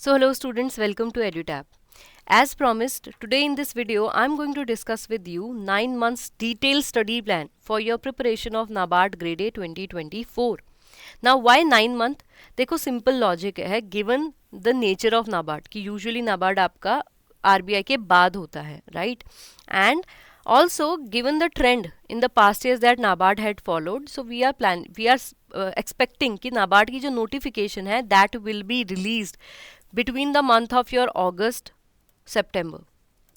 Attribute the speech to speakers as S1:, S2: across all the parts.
S1: So hello students, welcome to EduTap. As promised, today in this video I am going to discuss with you 9 months detailed study plan for your preparation of NABARD Grade A 2024. Now why 9 month? देखो simple logic है, given the nature of NABARD कि usually NABARD आपका RBI के बाद होता है, right? And also given the trend in the past years that NABARD had followed, so we are expecting कि NABARD की जो notification है that will be released between the month of your August September.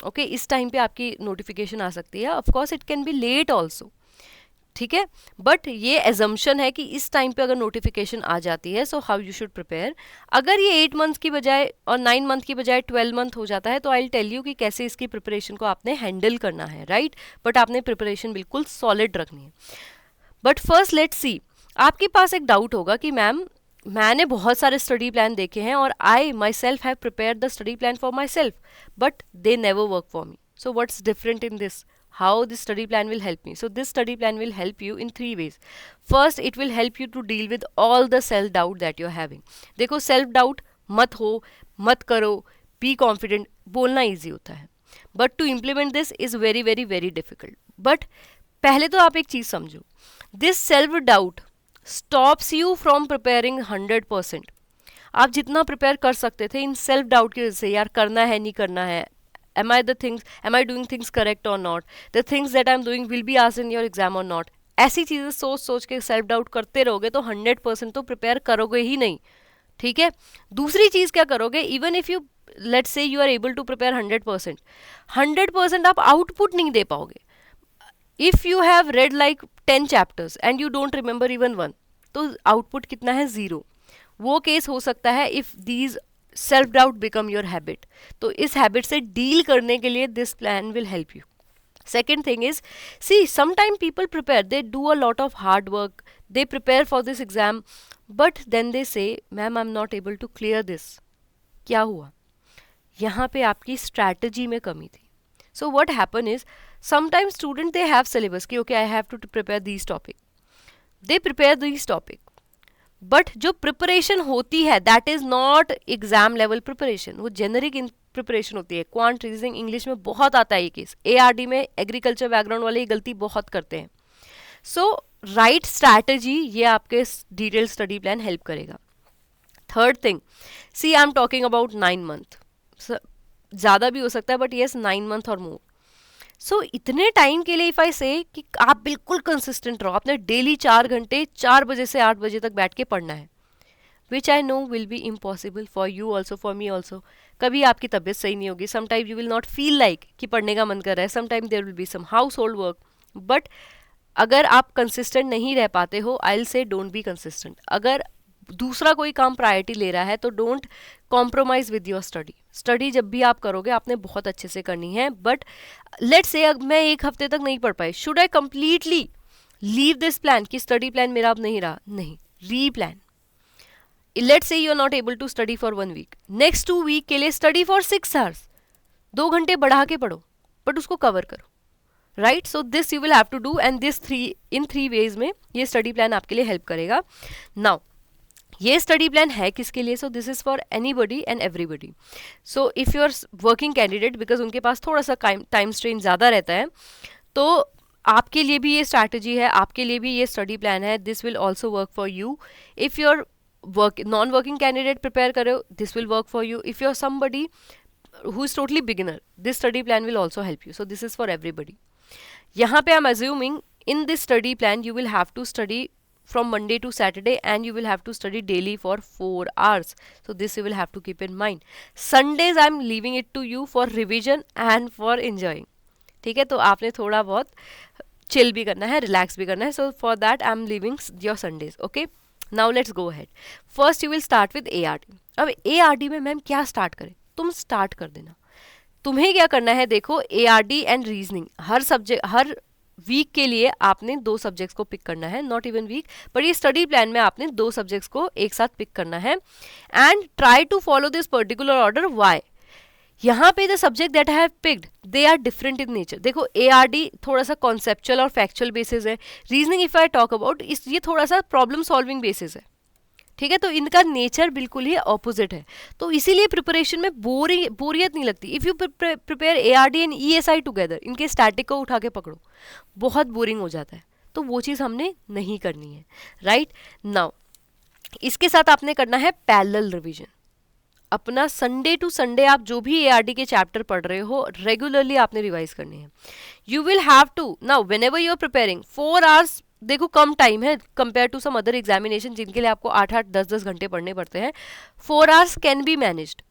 S1: Okay इस time पे आपकी notification आ सकती है. Of course it can be late also, ठीक है, बट ये एजम्पशन है कि इस टाइम पे अगर नोटिफिकेशन आ जाती है so how you should prepare. अगर ये 8 मंथ की बजाय और 9 मंथ की बजाय 12 मंथ हो जाता है तो आई टेल यू कि कैसे इसकी प्रिपरेशन को आपने हैंडल करना है, राइट. बट आपने प्रिपरेशन बिल्कुल सॉलिड रखनी है. बट फर्स्ट लेट्स सी, आपके पास एक डाउट होगा कि मैम मैंने बहुत सारे स्टडी प्लान देखे हैं और I myself have prepare the study plan for myself but they never work for me. So what's different in this? How this study plan will help me? So this study plan will help you in 3 ways. First, it will help you to deal with all the self doubt that you're having. देखो self doubt मत हो, मत करो, be confident, बोलना easy होता है, but to implement this is very very very difficult. But पहले तो आप एक चीज समझो, this self doubt stops you from preparing 100%. आप जितना प्रिपेयर कर सकते थे इन सेल्फ डाउट की वजह से, यार करना है नहीं करना है, am I doing things correct or not, the things that I'm doing will be asked in your exam or not, ऐसी चीज़ें सोच सोच के सेल्फ डाउट करते रहोगे तो 100% तो प्रिपेयर करोगे ही नहीं, ठीक है. दूसरी चीज़ क्या करोगे, even if you let's say you are able to prepare 100% आप आउटपुट नहीं दे पाओगे. If you have read like 10 chapters and you don't remember even one, तो आउटपुट कितना है, 0. वो केस हो सकता है if these self doubt become your habit. तो इस हैबिट से डील करने के लिए this plan will help you. Second thing is, see, sometimes people prepare, they do a lot of hard work, they prepare for this exam, but then they say, ma'am, I'm not able to clear this. क्या हुआ? यहाँ पे आपकी strategy में कमी थी. So what happen is, sometimes student they have syllabus कि okay, I have to prepare these topic. They prepare these topic. But जो प्रिपरेशन होती है that is not exam level preparation, वो जेनरिक प्रिपरेशन होती है. क्वांट रीजनिंग इंग्लिश में बहुत आता है ये केस, ARD में एग्रीकल्चर बैकग्राउंड वाले ये गलती बहुत करते हैं. सो राइट स्ट्रैटेजी ये आपके डिटेल स्टडी प्लान हेल्प करेगा. Third thing, see I am talking about 9 month, ज़्यादा भी हो सकता है बट येस 9 मंथ और मोर. सो इतने टाइम के लिए इफ़ आई से कि आप बिल्कुल कंसिस्टेंट रहो, आपने डेली 4 घंटे 4 बजे से 8 बजे तक बैठ के पढ़ना है, which I know will be impossible for you also, for me also. कभी आपकी तबीयत सही नहीं होगी, sometime you will not feel like कि पढ़ने का मन कर रहा है, sometime there will be some household work. But अगर आप कंसिस्टेंट नहीं रह पाते हो, I will say don't be consistent. अगर दूसरा कोई काम प्रायोरिटी ले रहा है तो don't compromise with your study. Study जब भी आप करोगे आपने बहुत अच्छे से करनी है. बट लेट्स से मैं 1 हफ्ते तक नहीं पढ़ पाई, should I completely leave this plan कि स्टडी प्लान मेरा अब नहीं रहा? नहीं, replan. Let's say you are not able to study for 1 week, next 2 week के लिए स्टडी फॉर 6 आवर्स, 2 घंटे बढ़ा के पढ़ो बट उसको कवर करो, right. So this you will have to do and this 3 ways में ये स्टडी प्लान आपके लिए हेल्प करेगा. नाउ ये स्टडी प्लान है किसके लिए? So this is for anybody and everybody. So if you are working candidate, because उनके पास थोड़ा सा टाइम स्ट्रेन ज़्यादा रहता है, तो आपके लिए भी ये स्ट्रैटेजी है, आपके लिए भी ये स्टडी प्लान है. This will also work for you. If you are non working candidate prepare करो, this will work for you. If you are somebody who is totally beginner, this study plan will also help you. So this is for everybody. यहाँ पे I am assuming in this study plan you will have to study from Monday to Saturday and you will have to study daily for 4 hours. So this you will have to keep in mind. Sundays I am leaving it to you for revision and for enjoying. ठीक है, तो आपने थोड़ा बहुत chill भी करना है, relax भी करना है. So for that I am leaving your Sundays. Okay. Now let's go ahead. First you will start with ARD. अब ARD में मैम क्या स्टार्ट करें? तुम स्टार्ट कर देना. तुम्हें क्या करना है, देखो ARD एंड रीजनिंग हर सब्जेक्ट हर वीक के लिए आपने 2 सब्जेक्ट्स को पिक करना है. नॉट इवन वीक, पर ये स्टडी प्लान में आपने 2 सब्जेक्ट्स को एक साथ पिक करना है. And try to follow this particular order. Why? यहाँ पे the subject that I have picked they are different in nature. देखो ARD थोड़ा सा कॉन्सेप्चुअल और फैक्चुअल बेसिस है. Reasoning if I talk about ये थोड़ा सा प्रॉब्लम सॉल्विंग बेसिस है, ठीक है, तो इनका नेचर बिल्कुल ही ऑपोजिट है, तो इसीलिए प्रिपरेशन में बोरियत नहीं लगती. If you prepare ARD and ESI together, इनके स्टैटिक को उठा के पकड़ो, बहुत बोरिंग हो जाता है, तो वो चीज़ हमने नहीं करनी है. राइट नाउ इसके साथ आपने करना है पैरेलल रिवीजन. अपना संडे टू संडे आप जो भी ARD के चैप्टर पढ़ रहे हो रेगुलरली आपने रिवाइज करने हैं. You will have to now whenever you are preparing 4 hours, देखो कम टाइम है compare to some other examination जिनके लिए आपको 8-8 10-10 घंटे पढ़ने पड़ते हैं. 4 आवर्स कैन बी मैनेज्ड.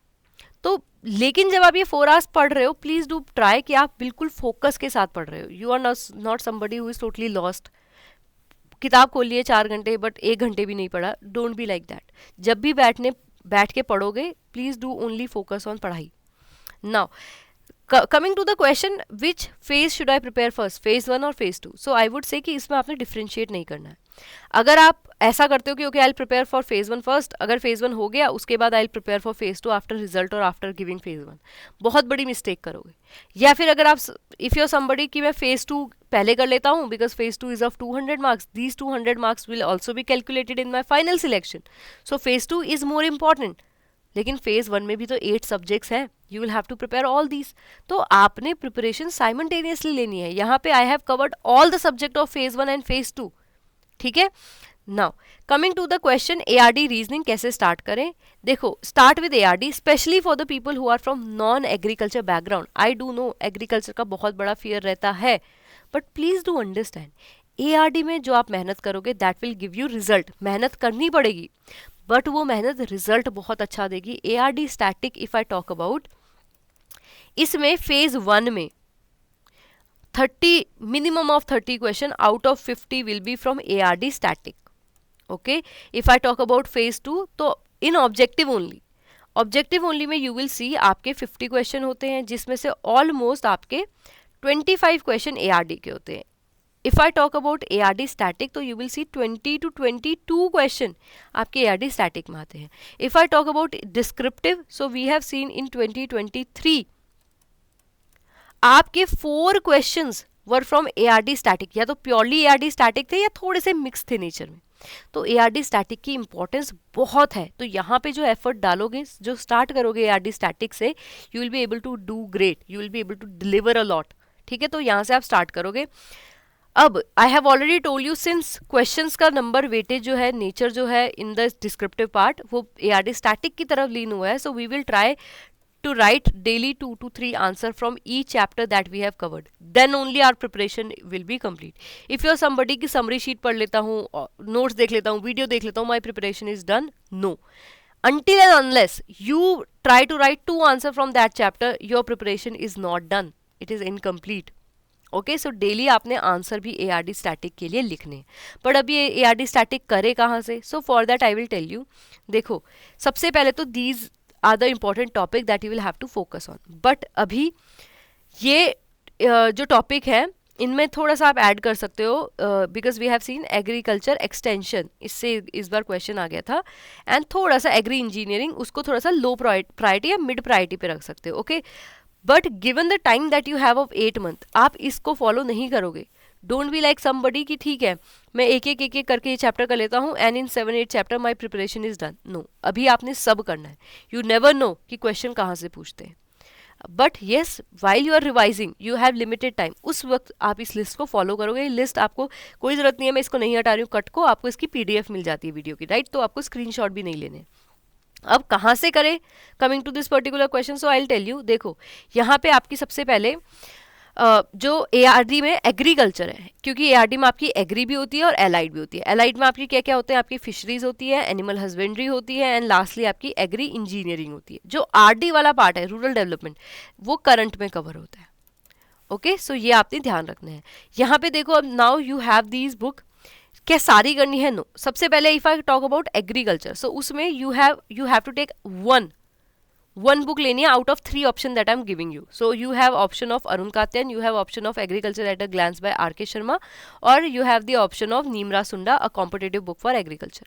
S1: तो लेकिन जब आप ये 4 आवर्स पढ़ रहे हो, प्लीज डू ट्राई कि आप बिल्कुल फोकस के साथ पढ़ रहे हो. You are not somebody who is totally lost. किताब खोल लिए 4 घंटे बट 1 घंटे भी नहीं पढ़ा. Don't be like that. जब भी बैठ के पढ़ोगे, please do only focus on पढ़ाई. Now coming to the question, which phase should I prepare first, phase 1 और phase 2? So I would say कि इसमें आपने differentiate नहीं करना है. अगर आप ऐसा करते हो कि okay I'll prepare for phase 1 first, अगर phase 1 हो गया उसके बाद I'll prepare for phase 2 after result और after giving phase 1, बहुत बड़ी mistake करोगे. या फिर अगर आप if you're somebody कि मैं phase 2 पहले कर लेता हूँ because phase 2 is of 200 marks, these 200 marks will also be calculated in my final selection, so phase 2 is more important. लेकिन फेज 1 में भी तो 8 सब्जेक्ट्स हैं, you will have to prepare all these. तो आपने प्रिपरेशन साइमल्टेनियसली लेनी है. यहाँ पे I have covered all the subject of phase 1 and phase 2. ठीक है. Now coming to the question, ARD reasoning कैसे स्टार्ट करें. देखो start with ARD specially for the people who are from non agriculture background. I do know agriculture का बहुत बड़ा fear रहता है, but please do understand ARD में जो आप मेहनत करोगे that will give you result. मेहनत करनी पड़ेगी बट वो मेहनत रिजल्ट बहुत अच्छा देगी. ARD static if I talk about, इसमें फेज 1 में 30 minimum of 30 question out of 50 will be from ARD static. Okay, if I talk about phase 2 तो इन ऑब्जेक्टिव ओनली में यू विल सी आपके 50 क्वेश्चन होते हैं जिसमें से ऑलमोस्ट आपके 25 क्वेश्चन ARD के होते हैं. If I talk about ARD static तो you will see 20 to 22 question आपके ARD static में आते हैं. If I talk about descriptive, so we have seen in 2023 आपके 4 questions were from ARD static. या तो purely ARD static थे या थोड़े से mix थे नेचर में. तो ARD static की इंपॉर्टेंस बहुत है. तो यहाँ पे जो एफर्ट डालोगे, जो स्टार्ट करोगे ARD static से, you will be able to do great, you will be able to deliver a lot. ठीक है, तो यहाँ से आप स्टार्ट करोगे. अब I have already told you since questions का नंबर वेटेज जो है, नेचर जो है इन द डिस्क्रिप्टिव पार्ट वो ARD स्टैटिक की तरफ लीन हुआ है. So we will try to write daily 2 to 3 answer from each chapter that we have covered. Then only our preparation will be complete. If you are somebody की summary sheet पढ़ लेता हूँ, notes देख लेता हूँ, video देख लेता हूँ, my preparation is done. No, until and unless you try to write 2 answer from that chapter, your preparation is not done, it is incomplete. Okay, so daily आपने आंसर भी ARD स्टैटिक के लिए लिखने. But अभी ARD static करे कहाँ से? So for that I will tell you. देखो सबसे पहले तो these are the important topic that you will have to focus on. But अभी ये जो टॉपिक है इनमें थोड़ा सा आप ऐड कर सकते हो because we have seen agriculture extension, इससे इस बार क्वेश्चन आ गया था. एंड थोड़ा सा एग्री इंजीनियरिंग, उसको थोड़ा सा लो प्रायोरिटी या मिड प्रायोरिटी पे रख सकते हो. Okay, but given the time that you have of 8 month आप इसको फॉलो नहीं करोगे. डोंट बी लाइक समबडी कि ठीक है मैं एक एक करके ये चैप्टर कर लेता हूँ and in 7-8 chapter my preparation is done. No, अभी आपने सब करना है. यू नेवर नो कि क्वेश्चन कहाँ से पूछते हैं. But yes, while you are revising you have limited time, उस वक्त आप इस लिस्ट को फॉलो करोगे. लिस्ट आपको कोई ज़रूरत नहीं है, मैं इसको नहीं हटा रही हूँ कट को, आपको इसकी PDF मिल जाती है वीडियो की, राइट. तो आपको स्क्रीनशॉट भी नहीं लेने. अब कहाँ से करें? Coming to this particular question, so I will tell you. देखो यहाँ पे आपकी सबसे पहले जो ARD में एग्रीकल्चर है, क्योंकि ARD में आपकी एग्री भी होती है और एलाइड भी होती है. एलाइड में आपकी क्या क्या होते हैं? आपकी फिशरीज होती है, एनिमल हस्बेंड्री होती है एंड लास्टली आपकी एग्री इंजीनियरिंग होती है. जो RD वाला पार्ट है, रूरल डेवलपमेंट, वो करंट में कवर होता है. ओके, सो ये आपने ध्यान रखना है. यहाँ पे देखो अब now you have these book. क्या सारी करनी है? नो. सबसे पहले if I talk about agriculture, so उसमें you have to take one book लेनी है out of 3 option that I am giving you. So you have option of Arun Katyayan, you have option of agriculture at a glance by RK Sharma, और you have the option of Nimra Sunda, a competitive book for agriculture.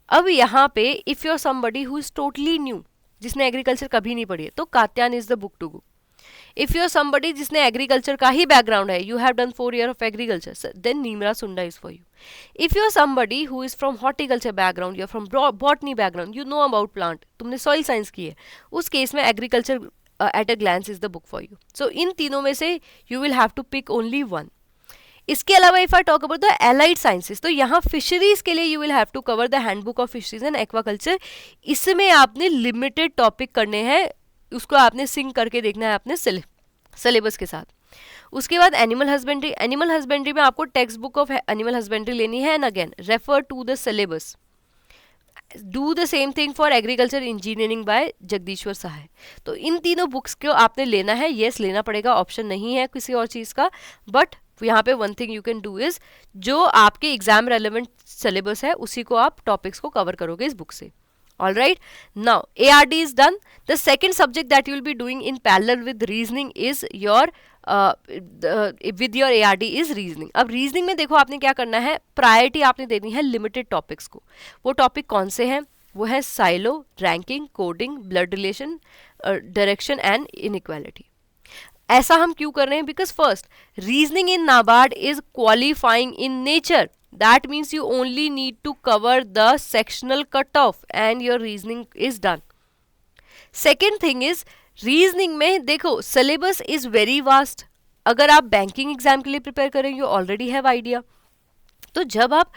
S1: अब यहाँ पे if you are somebody who is totally new, जिसने agriculture कभी नहीं पढ़ी है, तो Katyayan is the book to go. If you are somebody जिसने एग्रीकल्चर का ही बैकग्राउंड है, you have done 4 year of agriculture, then Nimra Sunda is for you. If you are somebody who is from horticulture background, you are from botany background, you know about plant, तुमने soil science की है, उस case में agriculture at a glance is the book for you. So इन तीनों में से you will have to pick only one. इसके अलावा if I talk about the allied sciences, तो यहाँ फिशरीज के लिए you will have to cover the handbook of fisheries and aquaculture. इसमें आपने लिमिटेड टॉपिक करने हैं, उसको आपने सिंक करके देखना है अपने सिलेबस के साथ. उसके बाद एनिमल हस्बेंड्री. एनिमल हस्बेंड्री में आपको textbook of animal husbandry लेनी है, and again refer to the syllabus. Do the same thing for agriculture engineering by Jagdishwar Sahay. तो इन तीनों बुक्स को आपने लेना है. येस लेना पड़ेगा, ऑप्शन नहीं है किसी और चीज़ का. बट यहाँ पे one thing you can do is, जो आपके एग्जाम रेलेवेंट सिलेबस है उसी को आप टॉपिक्स को कवर करोगे इस बुक से. All right, now ARD is done. The second subject that you will be doing in parallel with reasoning is your with your ARD is reasoning. अब reasoning में देखो आपने क्या करना है, प्रायोरिटी आपने देनी है लिमिटेड टॉपिक्स को. वो टॉपिक कौन से हैं? वो है silo, ranking, coding, blood relation, direction and inequality. ऐसा हम क्यों कर रहे हैं? Because first, reasoning in NABARD is qualifying in nature. That means you only need to cover the sectional cutoff and your reasoning is done. Second thing is, reasoning में देखो syllabus is very vast. अगर आप banking exam के लिए prepare करें, you already have idea. तो जब आप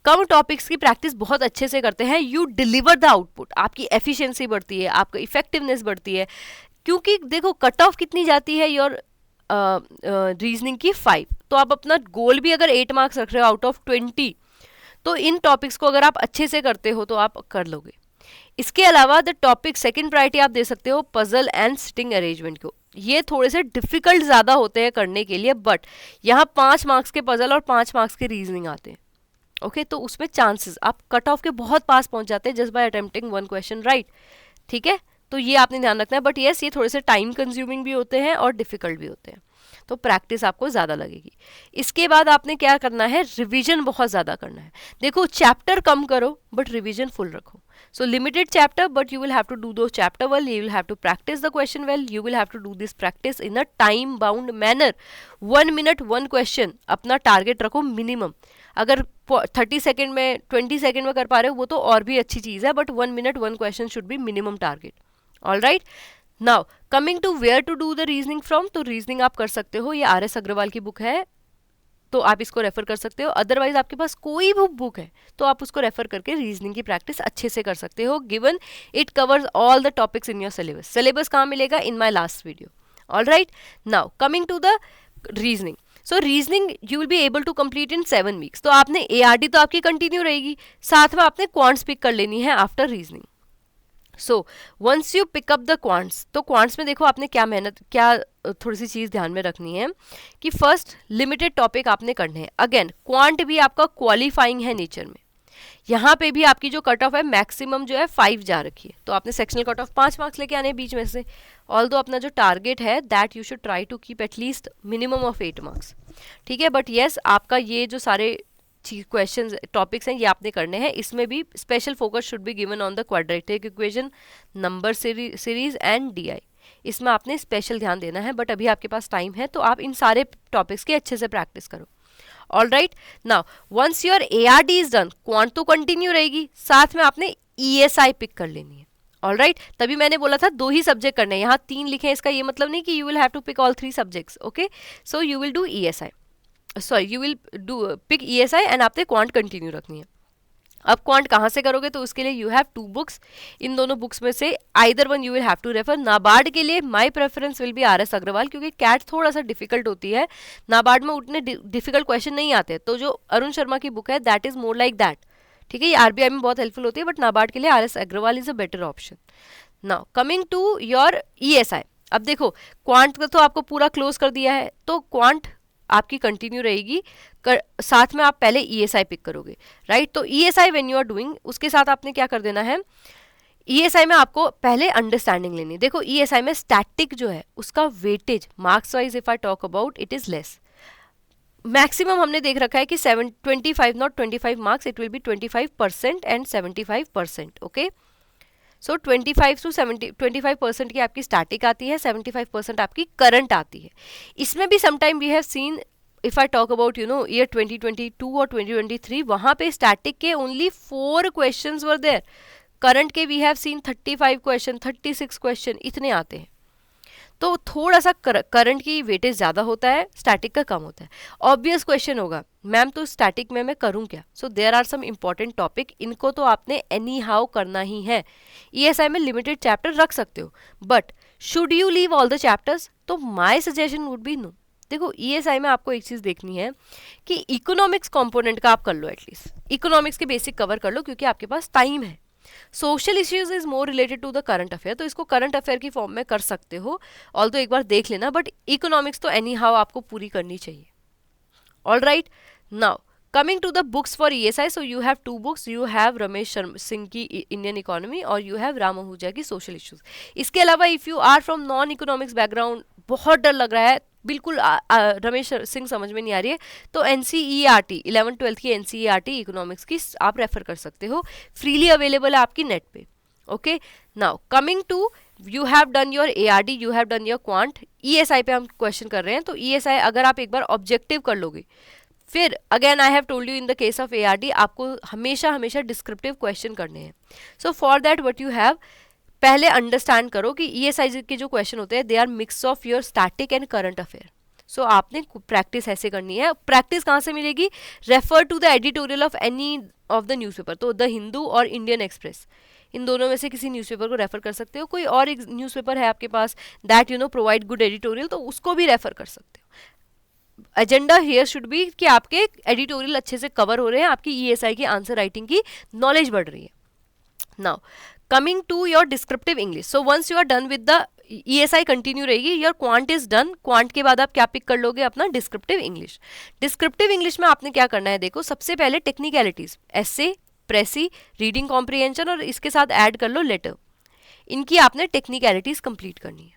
S1: कम टॉपिक्स की प्रैक्टिस बहुत अच्छे से करते हैं, you deliver the output. आपकी एफिशिएंसी बढ़ती है, आपका इफेक्टिवनेस बढ़ती है. क्योंकि देखो कट ऑफ कितनी जाती है योर रीजनिंग की 5. तो आप अपना गोल भी अगर 8 मार्क्स रख रहे हो आउट ऑफ 20, तो इन टॉपिक्स को अगर आप अच्छे से करते हो तो आप कर लोगे. इसके अलावा द टॉपिक सेकंड प्रायोरिटी आप दे सकते हो पजल एंड सिटिंग अरेंजमेंट को. ये थोड़े से डिफिकल्ट ज़्यादा होते हैं करने के लिए, बट यहाँ 5 मार्क्स के पजल और 5 मार्क्स के रीजनिंग आते हैं. ओके, तो उसमें चांसेस आप कट ऑफ के बहुत पास पहुँच जाते हैं just by attempting 1 question right. ठीक है, तो ये आपने ध्यान रखना है. बट येस, ये थोड़े से टाइम कंज्यूमिंग भी होते हैं और डिफिकल्ट भी होते हैं, तो प्रैक्टिस आपको ज़्यादा लगेगी. इसके बाद आपने क्या करना है, रिवीजन बहुत ज़्यादा करना है. देखो चैप्टर कम करो बट रिवीजन फुल रखो. So limited chapter, but you will have to do दो chapter well, you will have to practice the question well, you will have to do this practice in a time bound manner. 1 minute 1 question अपना target रखो minimum. अगर 30 second में 20 second में कर पा रहे हो वो तो और भी अच्छी चीज़ है, but 1 minute 1 question should be minimum target. All right, now coming to where to do the reasoning from. तो रीजनिंग आप कर सकते हो, ये RS अग्रवाल की बुक है तो आप इसको रेफर कर सकते हो. अदरवाइज आपके पास कोई भी बुक है तो आप उसको रेफर करके रीजनिंग की प्रैक्टिस अच्छे से कर सकते हो, given it covers all the topics in your syllabus. Syllabus कहाँ मिलेगा? In my last video. All right, now coming to the reasoning. So reasoning you will be able to complete in 7 weeks. तो आपने ARD तो आपकी continue रहेगी, साथ में आपने क्वांट्स पिक कर लेनी है after reasoning. So once you pick up the quants, तो क्वांट्स में देखो आपने क्या मेहनत, क्या थोड़ी सी चीज़ ध्यान में रखनी है कि फर्स्ट लिमिटेड टॉपिक आपने करने हैं. अगेन क्वांट भी आपका क्वालिफाइंग है नेचर में. यहाँ पे भी आपकी जो कट ऑफ है मैक्सिमम जो है 5 जा रखी है, तो आपने सेक्शनल कट ऑफ 5 मार्क्स लेके आने हैं बीच में से. ऑल्दो अपना जो टारगेट है that you should try to keep at least minimum of 8 marks. ठीक है, बट येस आपका ये जो सारे क्वेश्चंस टॉपिक्स हैं ये आपने करने हैं. इसमें भी special focus should be given on the quadratic equation, number series and DI. इसमें आपने स्पेशल ध्यान देना है, बट अभी आपके पास टाइम है तो आप इन सारे टॉपिक्स की अच्छे से प्रैक्टिस करो. All right, now once your ARD is done, quant तो कंटिन्यू रहेगी, साथ में आपने ESI पिक कर लेनी है. ऑल राइट, तभी मैंने बोला था 2 ही सब्जेक्ट करने हैं, यहाँ 3 लिखे हैं, इसका ये मतलब नहीं कि you will have to pick all 3 subjects. Okay, so you will do ESI, sorry you will do pick ESI and आपने क्वांट कंटिन्यू रखनी है. अब क्वांट कहाँ से करोगे? तो उसके लिए यू हैव 2 बुक्स. इन दोनों बुक्स में से either one you will have to refer. NABARD के लिए my preference will be RS Agarwal, क्योंकि कैट थोड़ा सा डिफिकल्ट होती है, नाबार्ड में उतने डिफिकल्ट क्वेश्चन नहीं आते. तो जो अरुण शर्मा की बुक है that is more like that. ठीक है, ये RBI में बहुत हेल्पफुल होती है, बट नाबार्ड के लिए RS Agarwal is a better option. Now coming to your ESI. अब देखो क्वांट तो आपको पूरा क्लोज कर दिया है, तो क्वांट आपकी कंटिन्यू रहेगी, साथ में आप पहले ESI पिक करोगे राइट. तो ESI when you are doing, उसके साथ आपने क्या कर देना है, ESI में आपको पहले अंडरस्टैंडिंग लेनी. देखो ESI में स्टैटिक जो है उसका weightage marks wise if I talk about it is less. Maximum हमने देख रखा है कि 25 not 25 marks, it will be 25% and 75%. Okay, so 25% की आपकी स्टैटिक आती है, 75% आपकी करंट आती है. इसमें भी sometime we have seen, if I talk about year 2022 और 2023, वहां पे स्टैटिक के only 4 questions were there. Current के we have seen 35 question, 36 question, इतने आते हैं. तो थोड़ा सा करंट की वेटेज ज़्यादा होता है, स्टैटिक का कम होता है. ऑब्वियस क्वेश्चन होगा, मैम तो स्टैटिक में मैं करूँ क्या? So there are some important topic, इनको तो आपने एनी हाउ करना ही है. ईएसआई में लिमिटेड चैप्टर रख सकते हो, but should you leave all the chapters? तो my suggestion would be no. देखो ईएसआई में आपको एक चीज़ देखनी है कि इकोनॉमिक्स कंपोनेंट का आप कर लो, एटलीस्ट इकोनॉमिक्स के बेसिक कवर कर लो, क्योंकि आपके पास टाइम है. Social issues is more related to the current affair, तो इसको करंट अफेयर की फॉर्म में कर सकते हो, ऑल्दो एक बार देख लेना, बट इकोनॉमिक्स तो एनी हाउ आपको पूरी करनी चाहिए. All right, now coming to the books for ESI, so you have 2 books, you have Ramesh Singh की Indian Economy और you have Ram Ahuja की Social Issues. इसके अलावा if you are from non economics background, बहुत डर लग रहा है, बिल्कुल रमेश सिंह समझ में नहीं आ रही है, तो NCERT 11th-12th की NCERT इकोनॉमिक्स की आप रेफर कर सकते हो, फ्रीली अवेलेबल है आपकी नेट पे. Okay, now coming to, you have done your ARD, you have done your quant. ESI पे हम क्वेश्चन कर रहे हैं, तो ESI अगर आप एक बार ऑब्जेक्टिव कर लोगे, फिर again I have told you in the case of ARD आपको हमेशा डिस्क्रिप्टिव क्वेश्चन करने हैं. So for that what you have, पहले अंडरस्टैंड करो कि ESI के जो क्वेश्चन होते हैं they are mix of your static and current affair. So आपने प्रैक्टिस ऐसे करनी है. प्रैक्टिस कहाँ से मिलेगी? Refer to the editorial of any of the newspaper, तो द हिंदू और इंडियन एक्सप्रेस, इन दोनों में से किसी न्यूज़पेपर को रेफर कर सकते हो. कोई और न्यूज़पेपर है आपके पास दैट प्रोवाइड गुड एडिटोरियल, तो उसको भी रेफर कर सकते हो. एजेंडा हियर शुड बी कि आपके एडिटोरियल अच्छे से कवर हो रहे हैं, आपकी ESI की आंसर राइटिंग की नॉलेज बढ़ रही है. Now coming to your descriptive English, so once you are done with the ESI continue रहेगी, your quant is done. Quant के बाद आप क्या पिक कर लोगे? अपना डिस्क्रिप्टिव इंग्लिश. डिस्क्रिप्टिव इंग्लिश में आपने क्या करना है? देखो, सबसे पहले टेक्निकलिटीज, एसे, प्रेसी, रीडिंग कॉम्प्रिहेंशन और इसके साथ ऐड कर लो लेटर. इनकी आपने टेक्निकलिटीज कंप्लीट करनी है.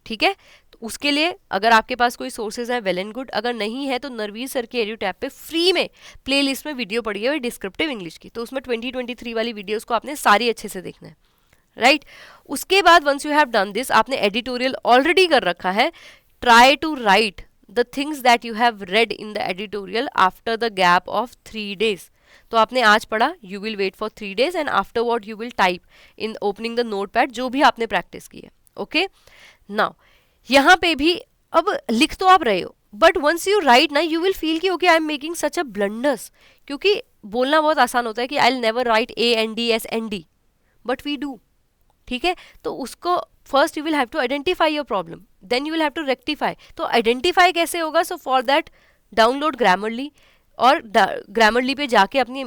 S1: ठीक है, तो उसके लिए अगर आपके पास कोई सोर्सेज है, वेल एंड गुड. अगर नहीं है तो नरवीर सर के एड्यू टैब पे फ्री में प्लेलिस्ट में वीडियो पड़ी है डिस्क्रिप्टिव इंग्लिश की, तो उसमें 2023 वाली वीडियोस को आपने सारी अच्छे से देखना है. राइट, उसके बाद once you have done this, आपने एडिटोरियल ऑलरेडी कर रखा है, try to write the things that you have read in the editorial after the gap of 3 days. तो आपने आज पढ़ा, you will wait for 3 days and afterward you will type in opening the notepad जो भी आपने practice की है. Okay, now यहाँ पे भी अब लिख तो आप रहे हो, बट वंस यू राइट ना, यू विल फील कि okay I am making such a blunders, क्योंकि बोलना बहुत आसान होता है कि I will never write ANDSND, but we do. ठीक है, तो उसको first you will have to identify your problem, then you will have to rectify. तो आइडेंटिफाई कैसे होगा? So for that download Grammarly, और ग्रामरली पे जाके अपनी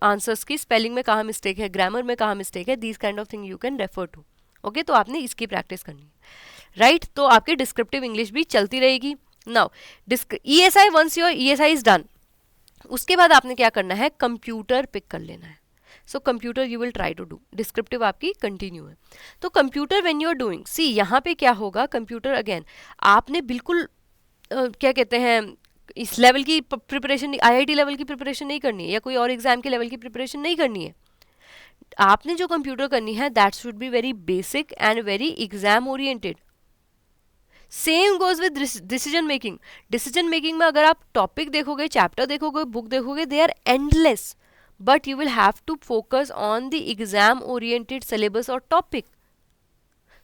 S1: आंसर्स की स्पेलिंग में कहाँ मिस्टेक है, ग्रामर में कहाँ मिस्टेक है, these kind of thing you can refer to. Okay, तो आपने इसकी प्रैक्टिस करनी है. राइट, तो आपकी डिस्क्रिप्टिव इंग्लिश भी चलती रहेगी. Now ESI, once your ESI is done, उसके बाद आपने क्या करना है? कंप्यूटर पिक कर लेना है. So computer you will try to do. Descriptive आपकी कंटिन्यू है, तो computer when you are doing, see यहाँ पे क्या होगा, कंप्यूटर अगेन आपने बिल्कुल क्या कहते हैं, इस लेवल की प्रिपरेशन, IIT लेवल की प्रिपरेशन नहीं करनी है, या कोई और एग्जाम के लेवल की प्रिपरेशन नहीं करनी है. आपने जो कंप्यूटर करनी है that should be very basic and very exam oriented. Same goes with decision making. Decision making में अगर आप टॉपिक देखोगे, चैप्टर देखोगे, बुक देखोगे, they are endless, but you will have to focus on the exam oriented syllabus और topic.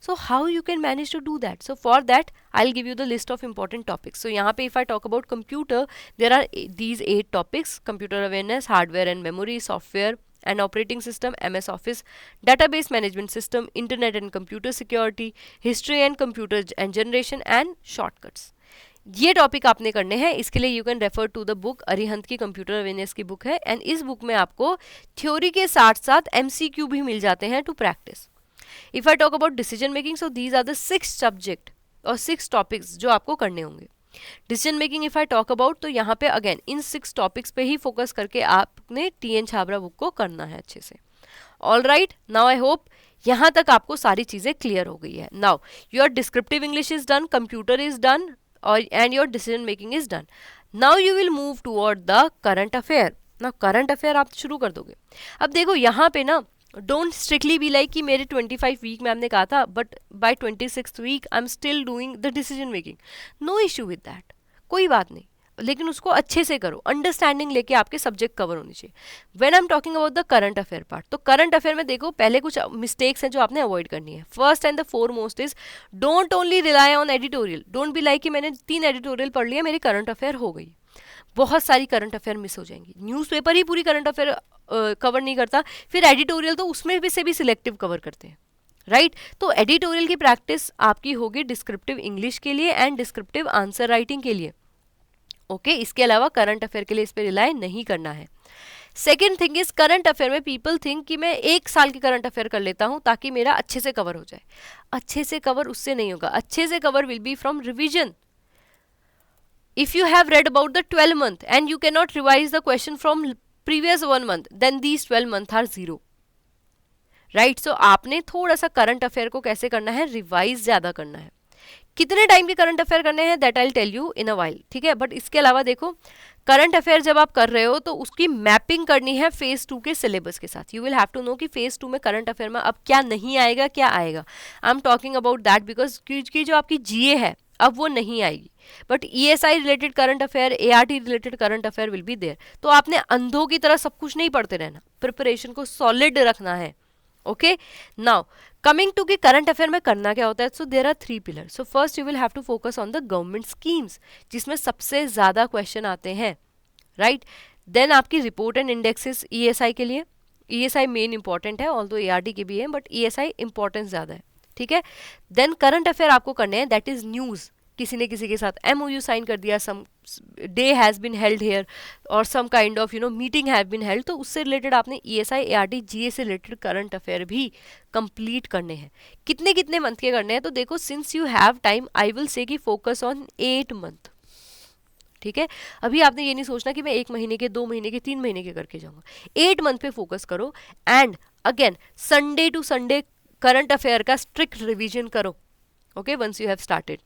S1: So how you can manage to do that? So for that I'll give you the list of important topics. So यहाँ पे if I talk about computer, there are these 8 topics: computer awareness, hardware and memory, software and operating system, MS Office, database management system, internet and computer security, history and computer and generation and shortcuts. ये topic आपने करने हैं. इसके लिए you can refer to the book, Arihant की computer awareness की book है, and इस बुक में आपको थ्योरी के साथ साथ MCQ भी मिल जाते हैं to practice. If I talk about decision making, so these are the 6 subject और 6 topics जो आपको करने होंगे. Decision making if I talk about, तो यहाँ पे again इन 6 topics पे ही focus करके आपने TN छाबरा बुक को करना है अच्छे से. All right, now I hope यहाँ तक आपको सारी चीज़ें clear हो गई है. Now your descriptive English is done, computer is done, and your decision making is done. Now you will move toward the current affair. Now current affair आप शुरू कर दोगे. अब देखो यहाँ पे ना डोंट स्ट्रिक्टली बी लाइक कि मेरे 25 वीक में हमने कहा था but by 26th week I am still doing the decision making. No issue with that, कोई बात नहीं, लेकिन उसको अच्छे से करो, अंडरस्टैंडिंग लेके आपके सब्जेक्ट कवर होनी चाहिए. When I am talking about the current affair part, तो करंट अफेयर में देखो पहले कुछ मिस्टेक्स हैं जो आपने अवॉइड करनी है. First and the foremost is don't only rely on editorial. Don't be like कि मैंने 3 एडिटोरियल पढ़ लिया, मेरी करंट अफेयर हो गई. बहुत सारी करंट अफेयर मिस हो जाएंगी. न्यूज़पेपर ही पूरी करंट अफेयर कवर नहीं करता, फिर एडिटोरियल तो उसमें भी से भी सिलेक्टिव कवर करते हैं, राइट. तो एडिटोरियल की प्रैक्टिस आपकी होगी डिस्क्रिप्टिव इंग्लिश के लिए एंड डिस्क्रिप्टिव आंसर राइटिंग के लिए. ओके इसके अलावा करंट अफेयर के लिए इस पर रिलाई नहीं करना है. Second thing is current affair में पीपल थिंक कि मैं 1 साल की करंट अफेयर कर लेता हूं ताकि मेरा अच्छे से कवर हो जाए. अच्छे से कवर उससे नहीं होगा. अच्छे से cover will be from revision. If you have read about the 12 month and you cannot revise the question from previous 1 month, then these 12 month are zero. Right? So आपने थोड़ा सा करंट अफेयर को कैसे करना है, रिवाइज ज्यादा करना है. कितने टाइम के करंट अफेयर करने हैं that I will tell you in a while, ठीक है. बट इसके अलावा देखो करंट अफेयर जब आप कर रहे हो तो उसकी मैपिंग करनी है फेज 2 के सिलेबस के साथ. You will have to know कि फेज 2 में करंट अफेयर में अब क्या नहीं आएगा, क्या आएगा. I am talking about that because क्योंकि जो आपकी जीए है अब वो नहीं आएगी, but ESI related current affair, ART related current affair will be there. तो आपने अंधों की तरह सब कुछ नहीं पढ़ते रहना, प्रिपरेशन को सॉलिड रखना है. ओके नाउ कमिंग टू कि करंट अफेयर में करना क्या होता है. So there are 3 pillar. So first you will have to focus on the government schemes जिसमें सबसे ज्यादा क्वेश्चन आते हैं, राइट. देन आपकी रिपोर्ट एंड इंडेक्सेस ईएसआई के लिए. ईएसआई मेन इंपॉर्टेंट है, ऑल्दो एआरटी के भी है, बट ईएसआई इंपॉर्टेंस ज्यादा है, ठीक है. देन करंट अफेयर आपको करने हैं दैट इज न्यूज. किसी ने किसी के साथ एमओयू साइन कर दिया, some day has been held here और some kind of meeting have been held, तो उससे रिलेटेड आपने ईएसआई एआरटी जीए से रिलेटेड करंट अफेयर भी कंप्लीट करने हैं. कितने कितने मंथ के करने हैं, तो देखो since you have time I will से कि फोकस ऑन 8 मंथ, ठीक है. अभी आपने ये नहीं सोचना कि मैं 1 महीने के, 2 महीने के, 3 महीने के करके जाऊंगा. 8 मंथ पे फोकस करो and again Sunday to Sunday current affair का स्ट्रिक्ट रिवीजन करो. Okay once you have started.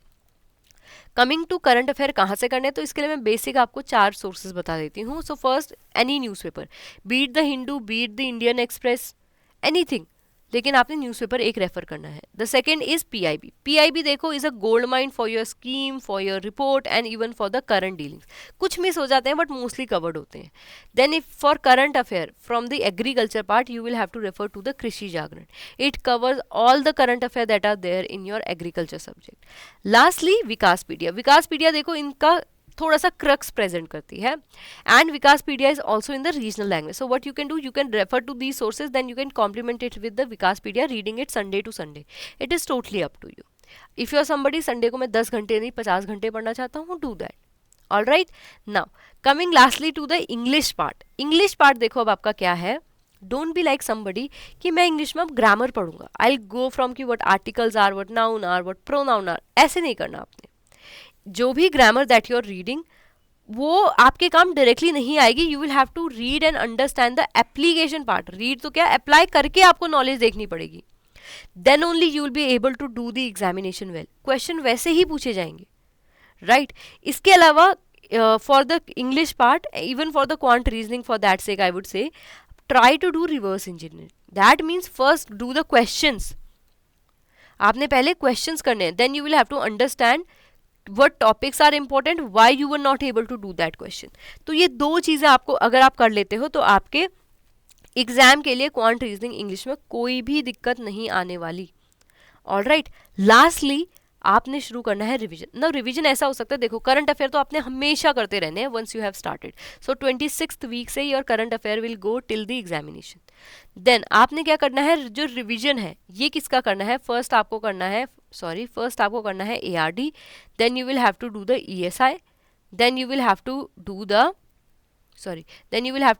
S1: Coming to current affair कहाँ से करने हैं, तो इसके लिए मैं बेसिक आपको 4 सोर्सेज बता देती हूँ. So first any newspaper, be it the Hindu, be it the Indian Express, anything, लेकिन आपने न्यूज़पेपर एक रेफर करना है. The second is PIB. PIB देखो is a gold mine for your scheme, for your report and even for the current dealings. कुछ miss हो जाते हैं बट मोस्टली कवर्ड होते हैं. Then if for current affair from the agriculture part you will have to refer to the Krishi Jagran. It covers all the current affair that are there in your agriculture subject. Lastly Vikaspedia. Vikaspedia देखो इनका थोड़ा सा crux present करती है and Vikaspedia is also in the regional language. So what you can do, you can refer to these sources, then you can complement it with the Vikaspedia, reading it Sunday to Sunday. It is totally up to you. If you are somebody Sunday को मैं 10 घंटे नहीं 50 घंटे पढ़ना चाहता हूँ, do that. All right now coming lastly to the English part. English part देखो अब आपका क्या है. डोंट बी लाइक समबडी कि मैं इंग्लिश में अब ग्रामर पढ़ूंगा, आई गो फ्रॉम कि what articles are, what noun are, what pronoun are. ऐसे नहीं करना आपने. जो भी grammar that you are reading वो आपके काम डायरेक्टली नहीं आएगी. You will have to read and understand the application part. Read तो क्या, अप्लाई करके आपको नॉलेज देखनी पड़ेगी. Then only you will be able to do the examination well. Question वैसे ही पूछे जाएंगे, राइट. इसके अलावा for the English part, even for the quant reasoning, for that sake I would say try to do reverse engineering. That means first do the questions. आपने पहले questions करने हैं, then you will have to understand what topics are important, why you were not able to do that question. तो ये 2 चीजें आपको अगर आप कर लेते हो तो आपके एग्जाम के लिए क्वांट रीजनिंग इंग्लिश में कोई भी दिक्कत नहीं आने वाली. All right. लास्टली आपने शुरू करना है रिवीजन. ना रिवीजन ऐसा हो सकता है, देखो करंट अफेयर तो आपने हमेशा करते रहने हैं once you have started. So 26th week से your current affair will go till the examination. Then आपने क्या करना है, जो रिवीजन है ये किसका करना है, फर्स्ट आपको करना है ARD. Then you will have to do the ESI. Then you will have to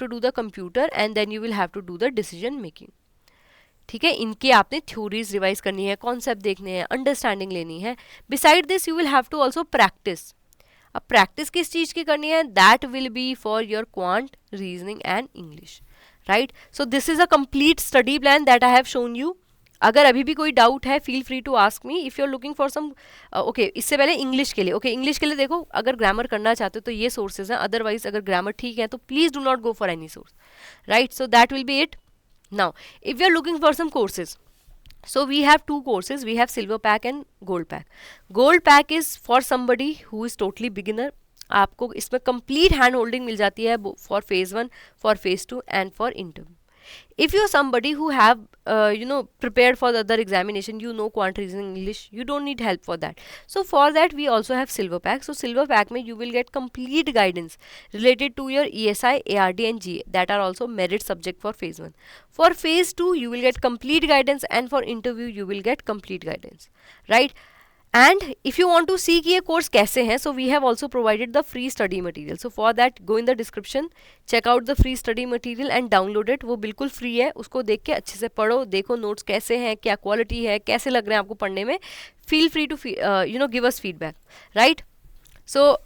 S1: do the computer and then you will have to do the decision making. ठीक है, इनके आपने थ्योरीज रिवाइज करनी है, कॉन्सेप्ट देखने हैं, अंडरस्टैंडिंग लेनी है. Beside this you will have to also practice. अब प्रैक्टिस किस चीज की करनी है, that will be for your quant reasoning and English. Right. So this is a complete study plan that I have shown you. अगर अभी भी कोई डाउट है feel free to ask me if you are looking for some. Okay, इससे पहले English के लिए, English के लिए देखो अगर ग्रामर करना चाहते हो तो ये सोर्सेज हैं, अदरवाइज अगर ग्रामर ठीक है तो please do not go for any source. Right. So that will B it. Now, if you are looking for some courses, so we have two courses. We have silver pack and gold pack. Gold pack is for somebody who is totally beginner. आपको इसमें complete hand holding मिल जाती है for phase 1, for phase 2 and for interview. If you're somebody who have prepared for the other examination, you know quant reasoning English, you don't need help for that. So for that we also have silver pack. So silver pack mein you will get complete guidance related to your ESI, ARD and GA, that are also merit subject for phase 1. For phase 2 you will get complete guidance, and for interview you will get complete guidance, right? And if you want to see कि ये course कैसे हैं, so we have also provided the free study material. So for that go in the description, check out the free study material and download it. वो बिल्कुल free है, उसको देख के अच्छे से पढ़ो, देखो notes कैसे हैं, क्या quality है, कैसे लग रहे हैं आपको पढ़ने में. Feel free to give us feedback, right? So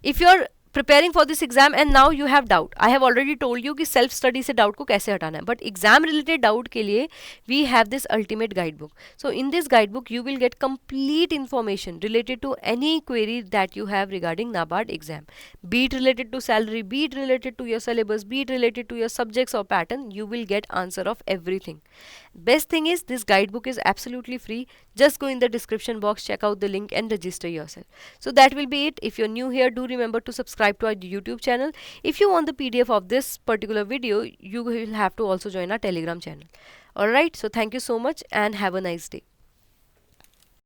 S1: if you're preparing for this exam and now you have doubt, I have already told you कि self study से doubt को कैसे हटाना है, but exam related doubt के लिए we have this ultimate guidebook. So in this guidebook you will get complete information related to any query that you have regarding NABARD exam, be it related to salary, be it related to your syllabus, be it related to your subjects or pattern. You will get answer of everything. Best thing is this guidebook is absolutely free. Just go in the description box, check out the link and register yourself. So that will be it. If you're new here, do remember to subscribe to our YouTube channel. If you want the PDF of this particular video, you will have to also join our Telegram channel. Alright, so thank you so much and have a nice day.